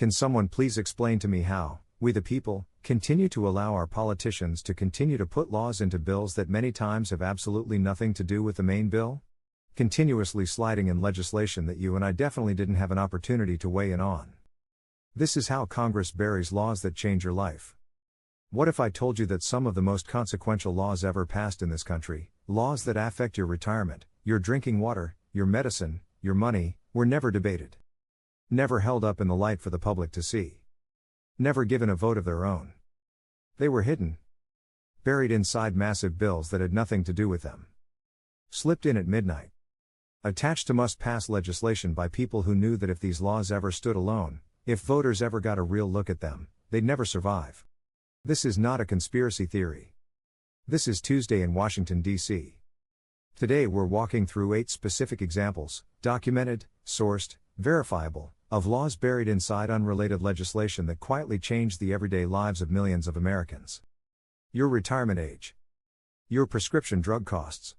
Can someone please explain to me how, we the people, continue to allow our politicians to continue to put laws into bills that many times have absolutely nothing to do with the main bill? Continuously sliding in legislation that you and I definitely didn't have an opportunity to weigh in on. This is how Congress buries laws that change your life. What if I told you that some of the most consequential laws ever passed in this country, laws that affect your retirement, your drinking water, your medicine, your money, were never debated? Never held up in the light for the public to see. Never given a vote of their own. They were hidden. Buried inside massive bills that had nothing to do with them. Slipped in at midnight. Attached to must-pass legislation by people who knew that if these laws ever stood alone, if voters ever got a real look at them, they'd never survive. This is not a conspiracy theory. This is Tuesday in Washington, D.C. Today we're walking through 8 specific examples, documented, sourced, verifiable, of laws buried inside unrelated legislation that quietly changed the everyday lives of millions of Americans. Your retirement age. Your prescription drug costs.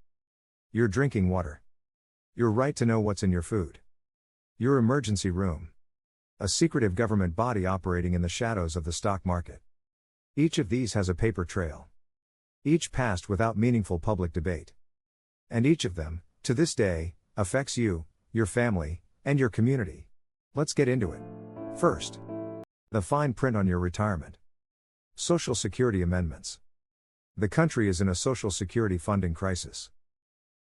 Your drinking water. Your right to know what's in your food. Your emergency room. A secretive government body operating in the shadows of the stock market. Each of these has a paper trail. Each passed without meaningful public debate. And each of them, to this day, affects you, your family, and your community. Let's get into it. First, the fine print on your retirement. Social Security amendments. The country is in a Social Security funding crisis.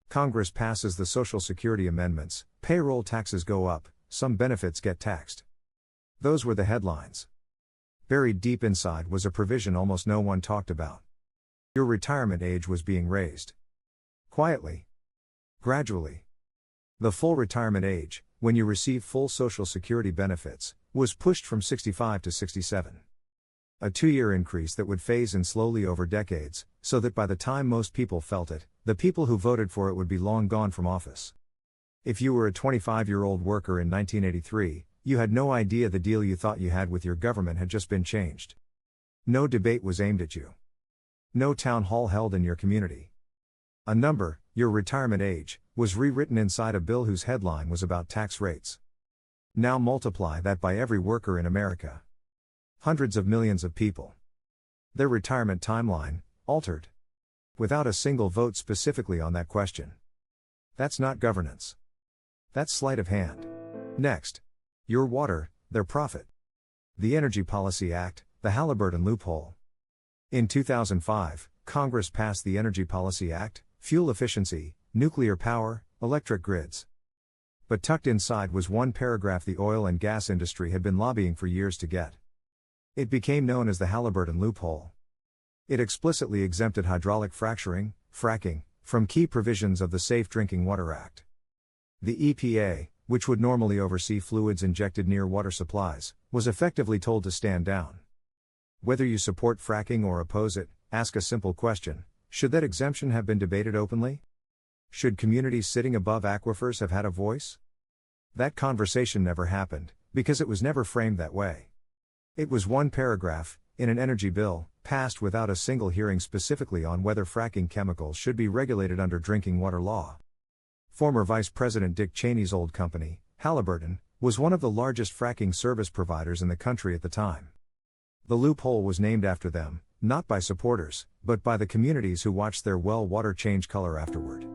Congress passes the Social Security amendments, payroll taxes go up, some benefits get taxed. Those were the headlines. Buried deep inside was a provision almost no one talked about. Your retirement age was being raised. Quietly. Gradually. The full retirement age, when you receive full Social Security benefits, was pushed from 65 to 67. A 2-year increase that would phase in slowly over decades, so that by the time most people felt it, the people who voted for it would be long gone from office. If you were a 25-year-old worker in 1983, you had no idea the deal you thought you had with your government had just been changed. No debate was aimed at you. No town hall held in your community. A number, your retirement age, was rewritten inside a bill whose headline was about tax rates. Now multiply that by every worker in America. Hundreds of millions of people. Their retirement timeline, altered. Without a single vote specifically on that question. That's not governance. That's sleight of hand. Next. Your water, their profit. The Energy Policy Act, the Halliburton loophole. In 2005, Congress passed the Energy Policy Act, fuel efficiency, nuclear power, electric grids. But tucked inside was one paragraph the oil and gas industry had been lobbying for years to get. It became known as the Halliburton loophole. It explicitly exempted hydraulic fracturing, fracking, from key provisions of the Safe Drinking Water Act. The EPA, which would normally oversee fluids injected near water supplies, was effectively told to stand down. Whether you support fracking or oppose it, ask a simple question: should that exemption have been debated openly? Should communities sitting above aquifers have had a voice? That conversation never happened, because it was never framed that way. It was one paragraph, in an energy bill, passed without a single hearing specifically on whether fracking chemicals should be regulated under drinking water law. Former Vice President Dick Cheney's old company, Halliburton, was one of the largest fracking service providers in the country at the time. The loophole was named after them, not by supporters, but by the communities who watched their well water change color afterward.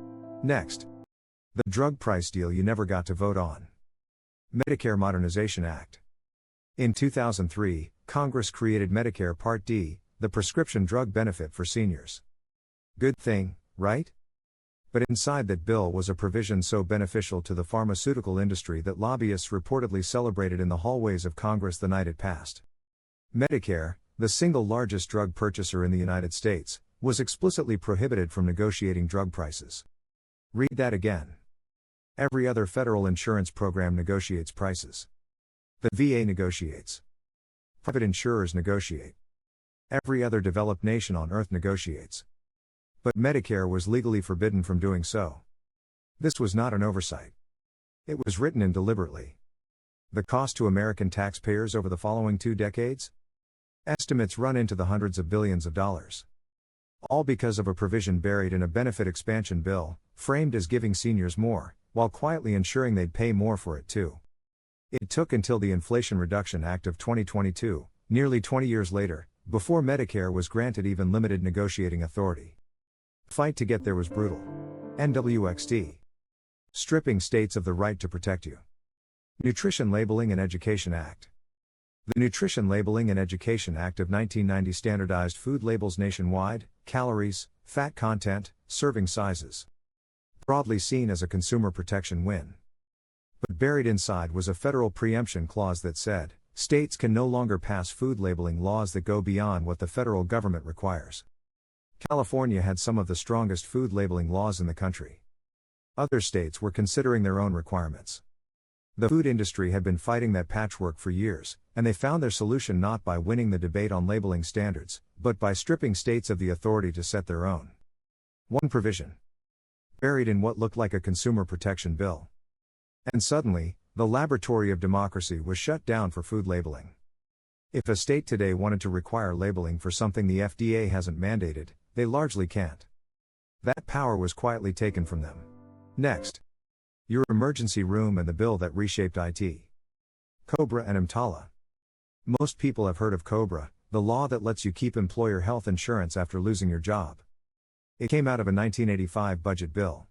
Next. The drug price deal you never got to vote on. Medicare Modernization Act. In 2003, Congress created Medicare Part D, the prescription drug benefit for seniors. Good thing, right? But inside that bill was a provision so beneficial to the pharmaceutical industry that lobbyists reportedly celebrated in the hallways of Congress the night it passed. Medicare, the single largest drug purchaser in the United States, was explicitly prohibited from negotiating drug prices. Read that again. Every other federal insurance program negotiates prices. The VA negotiates. Private insurers negotiate. Every other developed nation on earth negotiates. But Medicare was legally forbidden from doing so. This was not an oversight. It was written in deliberately. The cost to American taxpayers over the following 2 decades? Estimates run into the hundreds of billions of dollars. All because of a provision buried in a benefit expansion bill, framed as giving seniors more, while quietly ensuring they'd pay more for it too. It took until the Inflation Reduction Act of 2022, nearly 20 years later, before Medicare was granted even limited negotiating authority. The fight to get there was brutal. NWXT. Stripping states of the right to protect you. Nutrition Labeling and Education Act. The Nutrition Labeling and Education Act of 1990 standardized food labels nationwide, calories, fat content, serving sizes. Broadly seen as a consumer protection win. But buried inside was a federal preemption clause that said, states can no longer pass food labeling laws that go beyond what the federal government requires. California had some of the strongest food labeling laws in the country. Other states were considering their own requirements. The food industry had been fighting that patchwork for years, and they found their solution not by winning the debate on labeling standards, but by stripping states of the authority to set their own. One provision. Buried in what looked like a consumer protection bill. And suddenly, the laboratory of democracy was shut down for food labeling. If a state today wanted to require labeling for something the FDA hasn't mandated, they largely can't. That power was quietly taken from them. Next. Your emergency room and the bill that reshaped IT. COBRA and EMTALA. Most people have heard of COBRA, the law that lets you keep employer health insurance after losing your job. It came out of a 1985 budget bill.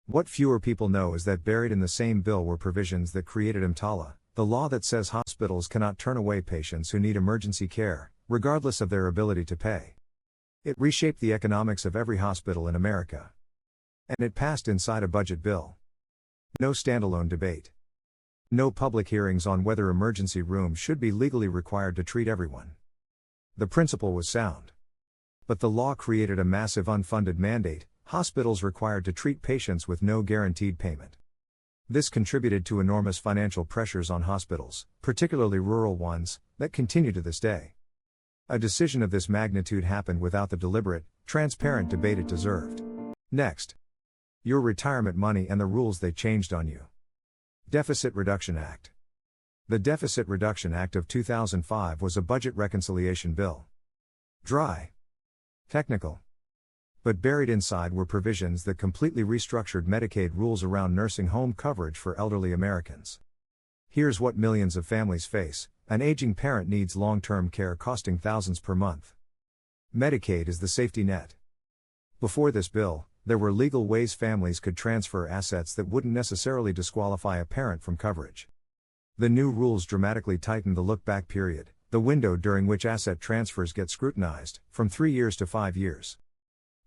What fewer people know is that buried in the same bill were provisions that created EMTALA, the law that says hospitals cannot turn away patients who need emergency care, regardless of their ability to pay. It reshaped the economics of every hospital in America. And it passed inside a budget bill. No standalone debate. No public hearings on whether emergency rooms should be legally required to treat everyone. The principle was sound. But the law created a massive unfunded mandate, hospitals required to treat patients with no guaranteed payment. This contributed to enormous financial pressures on hospitals, particularly rural ones, that continue to this day. A decision of this magnitude happened without the deliberate, transparent debate it deserved. Next. Your retirement money and the rules they changed on you. Deficit Reduction Act. The Deficit Reduction Act of 2005 was a budget reconciliation bill. Dry. Technical. But buried inside were provisions that completely restructured Medicaid rules around nursing home coverage for elderly Americans. Here's what millions of families face: an aging parent needs long-term care costing thousands per month. Medicaid is the safety net. Before this bill, there were legal ways families could transfer assets that wouldn't necessarily disqualify a parent from coverage. The new rules dramatically tightened the look-back period, the window during which asset transfers get scrutinized, from 3 years to 5 years.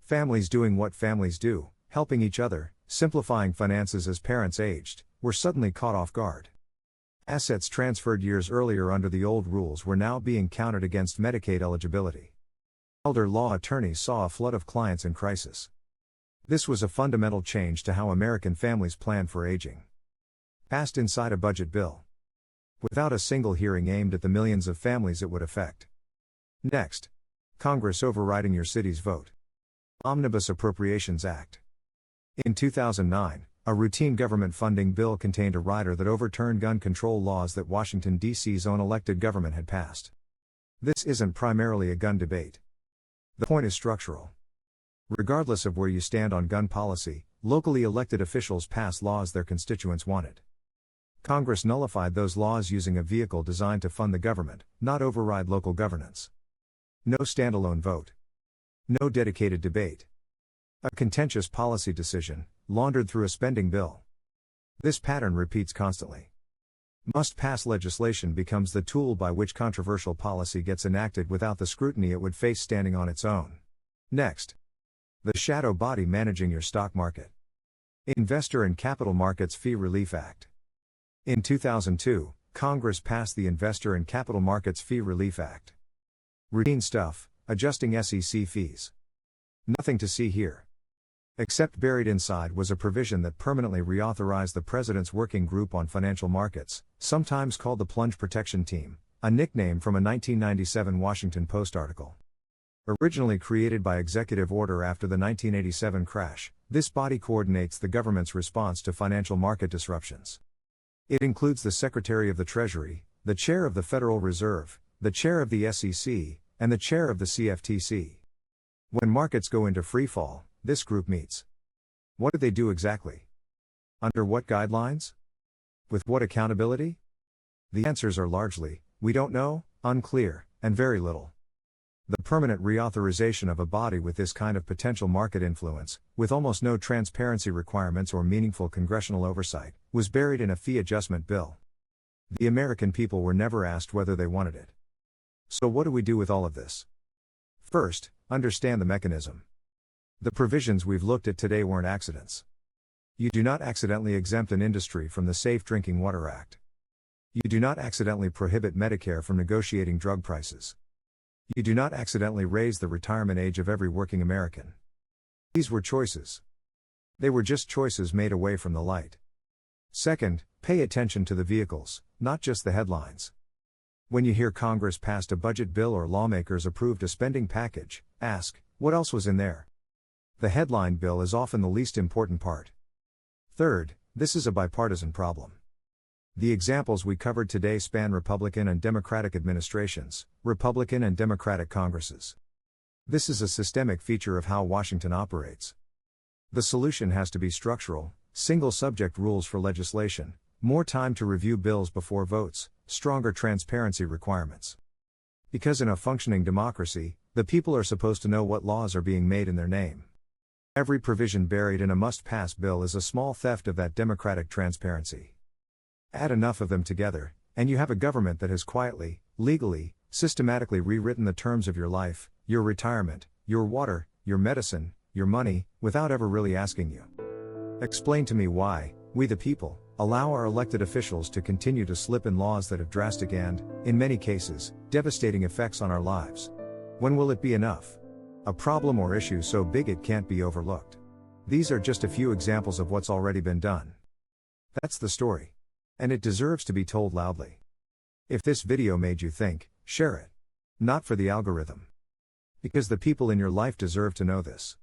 Families doing what families do, helping each other, simplifying finances as parents aged, were suddenly caught off guard. Assets transferred years earlier under the old rules were now being counted against Medicaid eligibility. Elder law attorneys saw a flood of clients in crisis. This was a fundamental change to how American families plan for aging. Passed inside a budget bill. Without a single hearing aimed at the millions of families it would affect. Next. Congress overriding your city's vote. Omnibus Appropriations Act. In 2009, a routine government funding bill contained a rider that overturned gun control laws that Washington, D.C.'s own elected government had passed. This isn't primarily a gun debate. The point is structural. Regardless of where you stand on gun policy, locally elected officials pass laws their constituents wanted. Congress nullified those laws using a vehicle designed to fund the government, not override local governance. No standalone vote. No dedicated debate. A contentious policy decision, laundered through a spending bill. This pattern repeats constantly. Must-pass legislation becomes the tool by which controversial policy gets enacted without the scrutiny it would face standing on its own. Next. The shadow body managing your stock market. Investor and Capital Markets Fee Relief Act. In 2002, Congress passed the Investor and Capital Markets Fee Relief Act. Routine stuff, adjusting SEC fees. Nothing to see here. Except buried inside was a provision that permanently reauthorized the President's Working Group on Financial Markets, sometimes called the Plunge Protection Team, a nickname from a 1997 Washington Post article. Originally created by executive order after the 1987 crash, this body coordinates the government's response to financial market disruptions. It includes the Secretary of the Treasury, the Chair of the Federal Reserve, the Chair of the SEC, and the Chair of the CFTC. When markets go into freefall, this group meets. What do they do exactly? Under what guidelines? With what accountability? The answers are largely, we don't know, unclear, and very little. The permanent reauthorization of a body with this kind of potential market influence, with almost no transparency requirements or meaningful congressional oversight, was buried in a fee adjustment bill. The American people were never asked whether they wanted it. So what do we do with all of this? First, understand the mechanism. The provisions we've looked at today weren't accidents. You do not accidentally exempt an industry from the Safe Drinking Water Act. You do not accidentally prohibit Medicare from negotiating drug prices. You do not accidentally raise the retirement age of every working American. These were choices. They were just choices made away from the light. Second, pay attention to the vehicles, not just the headlines. When you hear Congress passed a budget bill or lawmakers approved a spending package, ask, what else was in there? The headline bill is often the least important part. Third, this is a bipartisan problem. The examples we covered today span Republican and Democratic administrations, Republican and Democratic Congresses. This is a systemic feature of how Washington operates. The solution has to be structural: single subject rules for legislation, more time to review bills before votes, stronger transparency requirements. Because in a functioning democracy, the people are supposed to know what laws are being made in their name. Every provision buried in a must-pass bill is a small theft of that democratic transparency. Add enough of them together, and you have a government that has quietly, legally, systematically rewritten the terms of your life, your retirement, your water, your medicine, your money, without ever really asking you. Explain to me why, we the people, allow our elected officials to continue to slip in laws that have drastic and, in many cases, devastating effects on our lives. When will it be enough? A problem or issue so big it can't be overlooked. These are just a few examples of what's already been done. That's the story. And it deserves to be told loudly. If this video made you think, share it. Not for the algorithm. Because the people in your life deserve to know this.